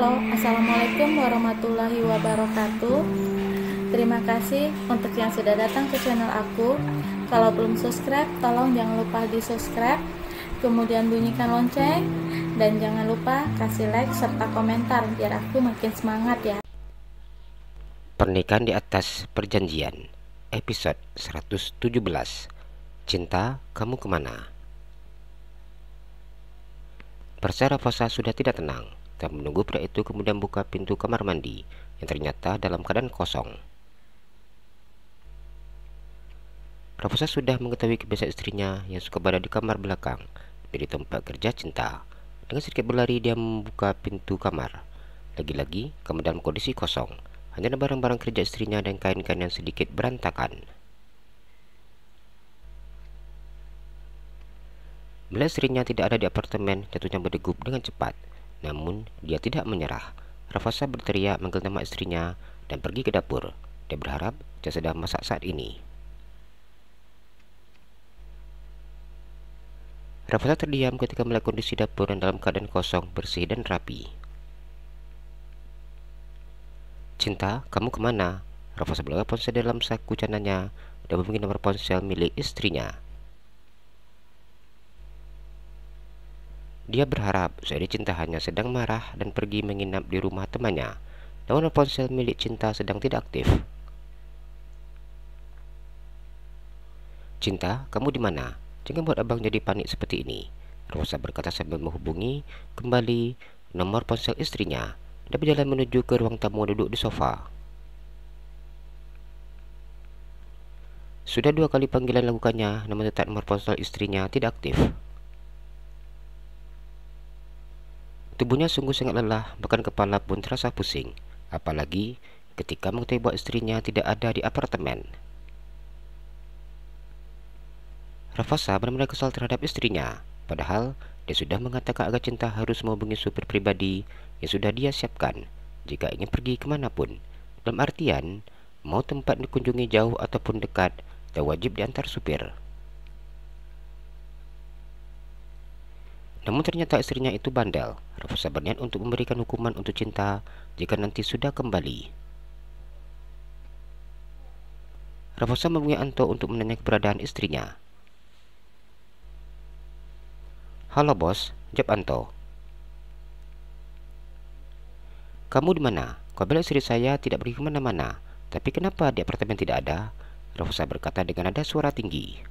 Halo, Assalamualaikum warahmatullahi wabarakatuh. Terima kasih untuk yang sudah datang ke channel aku. Kalau belum subscribe, tolong jangan lupa di subscribe, kemudian bunyikan lonceng, dan jangan lupa kasih like serta komentar biar aku makin semangat ya. Pernikahan di atas perjanjian, episode 117. Cinta, kamu kemana? Persa Raffasa sudah tidak tenang dan menunggu pria itu kemudian buka pintu kamar mandi yang ternyata dalam keadaan kosong. Raffasa sudah mengetahui kebiasaan istrinya yang suka berada di kamar belakang dari tempat kerja Cinta. Dengan sedikit berlari dia membuka pintu kamar. Lagi-lagi kamar dalam kondisi kosong. Hanya ada barang-barang kerja istrinya dan kain-kain yang sedikit berantakan. Melihat istrinya tidak ada di apartemen, jatuhnya berdegup dengan cepat. Namun, dia tidak menyerah. Raffasa berteriak manggil nama istrinya dan pergi ke dapur. Dia berharap dia sedang masak saat ini. Raffasa terdiam ketika melihat kondisi dapur yang dalam keadaan kosong, bersih dan rapi. Cinta, kamu kemana? Raffasa meletakkan ponsel dalam saku celananya dan menghubungi nomor ponsel milik istrinya. Dia berharap saat ini Cinta hanya sedang marah dan pergi menginap di rumah temannya. Namun ponsel milik Cinta sedang tidak aktif. Cinta, kamu di mana? Jangan buat abang jadi panik seperti ini, Raffasa berkata sambil menghubungi kembali nomor ponsel istrinya. Dia berjalan menuju ke ruang tamu duduk di sofa. Sudah 2 kali panggilan lakukannya, namun tetap nomor ponsel istrinya tidak aktif. Tubuhnya sungguh sangat lelah, bahkan kepala pun terasa pusing. Apalagi ketika mengetahui bahwa istrinya tidak ada di apartemen. Raffasa benar-benar kesal terhadap istrinya. Padahal dia sudah mengatakan agar Cinta harus menghubungi supir pribadi yang sudah dia siapkan jika ingin pergi kemanapun. Dalam artian, mau tempat dikunjungi jauh ataupun dekat, dia wajib diantar supir. Namun ternyata istrinya itu bandel. Raffasa berniat untuk memberikan hukuman untuk Cinta jika nanti sudah kembali. Raffasa menghubungi Anto untuk menanya keberadaan istrinya. Halo bos, jawab Anto. Kamu di mana? Kau bilang istri saya tidak pergi kemana-mana. Tapi kenapa di apartemen tidak ada? Raffasa berkata dengan nada suara tinggi.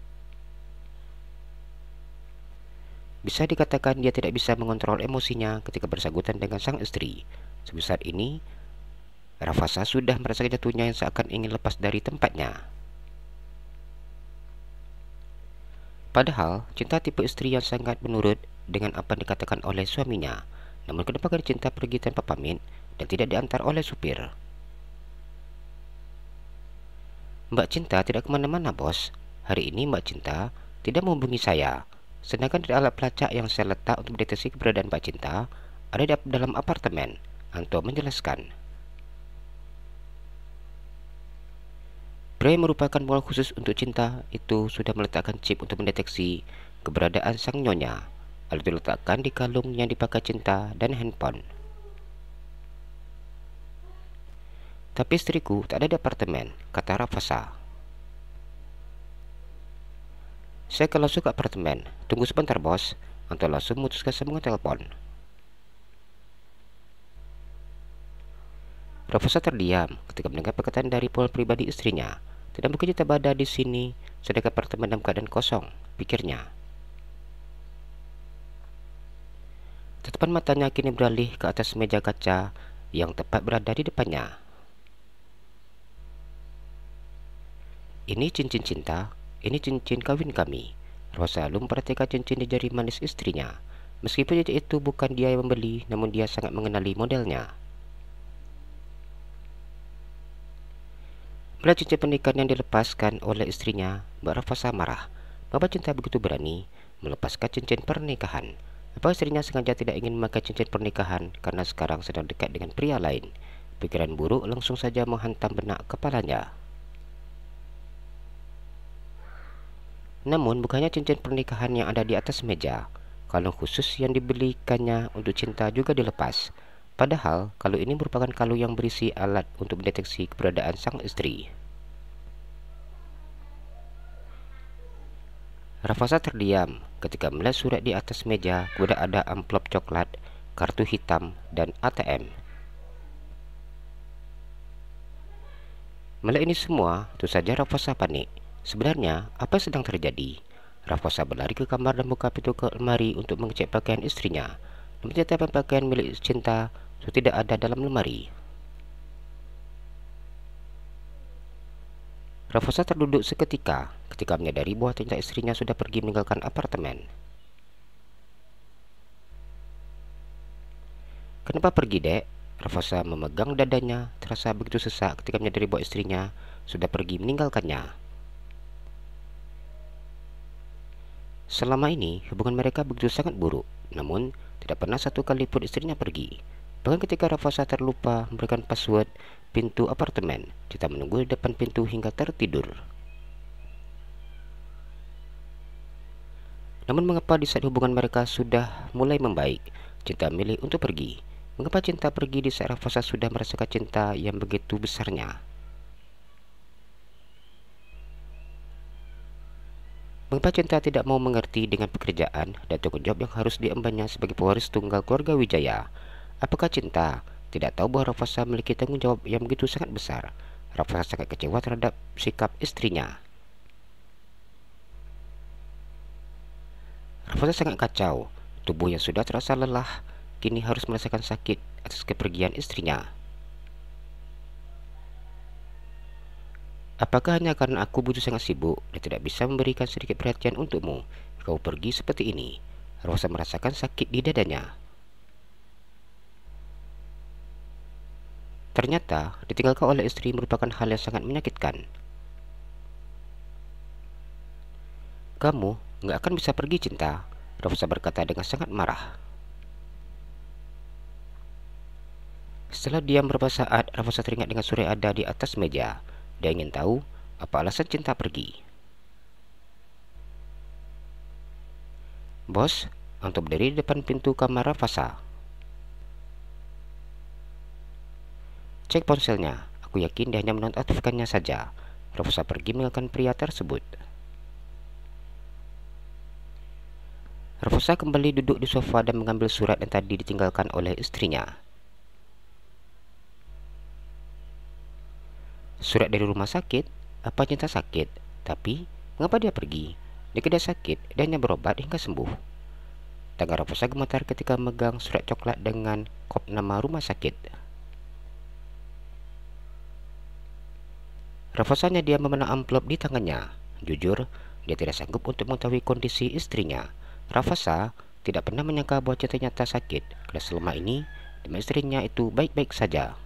Bisa dikatakan dia tidak bisa mengontrol emosinya ketika bersangkutan dengan sang istri. Sampai saat ini, Raffasa sudah merasa jatuhnya yang seakan ingin lepas dari tempatnya. Padahal, Cinta tipe istri yang sangat menurut dengan apa yang dikatakan oleh suaminya. Namun kenapa Cinta pergi tanpa pamit dan tidak diantar oleh supir? Mbak Cinta tidak kemana-mana bos. Hari ini Mbak Cinta tidak menghubungi saya. Sedangkan dari alat pelacak yang saya letak untuk mendeteksi keberadaan Mbak Cinta ada di dalam apartemen, Anto menjelaskan. Pria yang merupakan modal khusus untuk Cinta itu sudah meletakkan chip untuk mendeteksi keberadaan sang nyonya. Lalu diletakkan di kalung yang dipakai Cinta dan handphone. Tapi istriku tak ada di apartemen, kata Raffasa. Saya akan langsung ke apartemen. Tunggu sebentar bos. Anto langsung memutuskan sambungan telepon. Raffasa terdiam ketika mendengar perkataan dari pol pribadi istrinya. Tidak mungkin kita berada di sini sedangkan apartemen dalam keadaan kosong, pikirnya. Tatapan matanya kini beralih ke atas meja kaca yang tepat berada di depannya. Ini cincin Cinta, ini cincin kawin kami. Raffasa selalu memperhatikan cincin di jari manis istrinya. Meskipun cincin itu bukan dia yang membeli, namun dia sangat mengenali modelnya. Melihat cincin pernikahan yang dilepaskan oleh istrinya, Mbak Raffasa marah. Bapak Cinta begitu berani melepaskan cincin pernikahan. Apa istrinya sengaja tidak ingin memakai cincin pernikahan karena sekarang sedang dekat dengan pria lain? Pikiran buruk langsung saja menghantam benak kepalanya. Namun bukannya cincin pernikahan yang ada di atas meja. Kalung khusus yang dibelikannya untuk Cinta juga dilepas. Padahal kalung ini merupakan kalung yang berisi alat untuk mendeteksi keberadaan sang istri. Raffasa terdiam ketika melihat surat di atas meja. Kemudian ada amplop coklat, kartu hitam, dan ATM. Melihat ini semua, tentu saja Raffasa panik. Sebenarnya, apa yang sedang terjadi? Raffasa berlari ke kamar dan buka pintu ke lemari untuk mengecek pakaian istrinya. Namun ternyata pakaian milik cinta sudah tidak ada dalam lemari. Raffasa terduduk seketika ketika menyadari bahwa ternyata istrinya sudah pergi meninggalkan apartemen. Kenapa pergi, Dek? Raffasa memegang dadanya, terasa begitu sesak ketika menyadari bahwa istrinya sudah pergi meninggalkannya. Selama ini, hubungan mereka begitu sangat buruk, namun tidak pernah satu kali pun istrinya pergi. Bahkan ketika Raffasa terlupa memberikan password pintu apartemen, Cinta menunggu di depan pintu hingga tertidur. Namun mengapa di saat hubungan mereka sudah mulai membaik, Cinta memilih untuk pergi? Mengapa Cinta pergi di saat Raffasa sudah merasakan cinta yang begitu besarnya? Mengapa Cinta tidak mau mengerti dengan pekerjaan dan tanggung jawab yang harus diembannya sebagai pewaris tunggal keluarga Wijaya? Apakah Cinta tidak tahu bahwa Raffasa memiliki tanggung jawab yang begitu sangat besar? Raffasa sangat kecewa terhadap sikap istrinya. Raffasa sangat kacau. Tubuh yang sudah terasa lelah kini harus merasakan sakit atas kepergian istrinya. Apakah hanya karena aku begitu sangat sibuk dan tidak bisa memberikan sedikit perhatian untukmu, kau pergi seperti ini? Raffasa merasakan sakit di dadanya. Ternyata, ditinggalkan oleh istri merupakan hal yang sangat menyakitkan. Kamu nggak akan bisa pergi, Cinta, Raffasa berkata dengan sangat marah. Setelah diam beberapa saat, Raffasa teringat dengan surat ada di atas meja. Dia ingin tahu apa alasan Cinta pergi. Bos, Anto berdiri di depan pintu kamar Raffasa. Cek ponselnya, aku yakin dia hanya menonaktifkannya saja. Raffasa pergi meninggalkan pria tersebut. Raffasa kembali duduk di sofa dan mengambil surat yang tadi ditinggalkan oleh istrinya. Surat dari rumah sakit. Apa Cinta sakit? Tapi mengapa dia pergi? Dia tidak sakit, dia hanya berobat hingga sembuh. Tangan Raffasa gemetar ketika memegang surat coklat dengan kod nama rumah sakit. Raffasanya dia memegang amplop di tangannya. Jujur, dia tidak sanggup untuk mengetahui kondisi istrinya. Raffasa tidak pernah menyangka bahwa Cinta ternyata sakit, karena selama ini dengan istrinya itu baik-baik saja.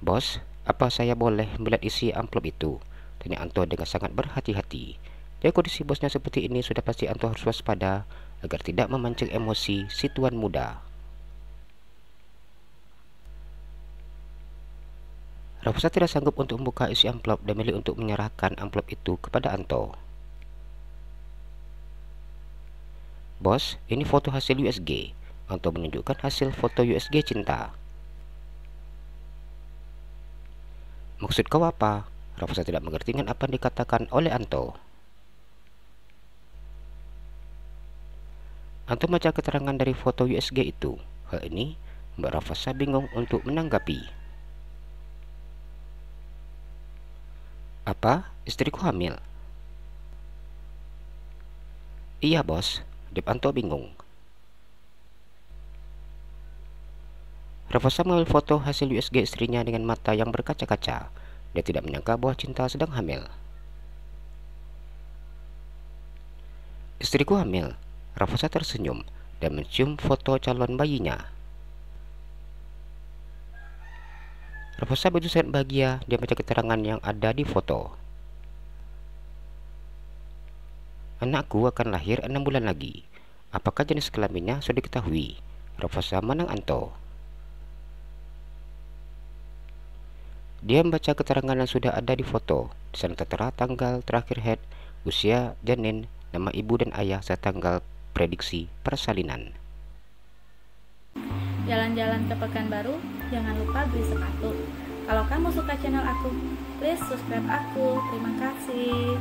Bos, apa saya boleh melihat isi amplop itu? Tanya Anto dengan sangat berhati-hati. Jika kondisi bosnya seperti ini, sudah pasti Anto harus waspada agar tidak memancing emosi si tuan muda. Raffasa tidak sanggup untuk membuka isi amplop dan memilih untuk menyerahkan amplop itu kepada Anto. Bos, ini foto hasil USG. Anto menunjukkan hasil foto USG Cinta. Maksud kau apa? Raffasa tidak mengerti dengan apa yang dikatakan oleh Anto. Anto membaca keterangan dari foto USG itu. Hal ini membuat Raffasa bingung untuk menanggapi. Apa? Istriku hamil? Iya, bos. Anto bingung. Raffasa mengambil foto hasil USG istrinya dengan mata yang berkaca-kaca. Dia tidak menyangka bahwa Cinta sedang hamil. Istriku hamil. Raffasa tersenyum dan mencium foto calon bayinya. Raffasa begitu sangat bahagia dia baca keterangan yang ada di foto. Anakku akan lahir 6 bulan lagi. Apakah jenis kelaminnya sudah diketahui? Raffasa menang Anto. Dia membaca keterangan yang sudah ada di foto. Di sana tertera tanggal terakhir head, usia janin, nama ibu dan ayah, serta tanggal prediksi persalinan. jalan-jalan ke Pekanbaru, jangan lupa beli sepatu. Kalau kamu suka channel aku, please subscribe aku. Terima kasih.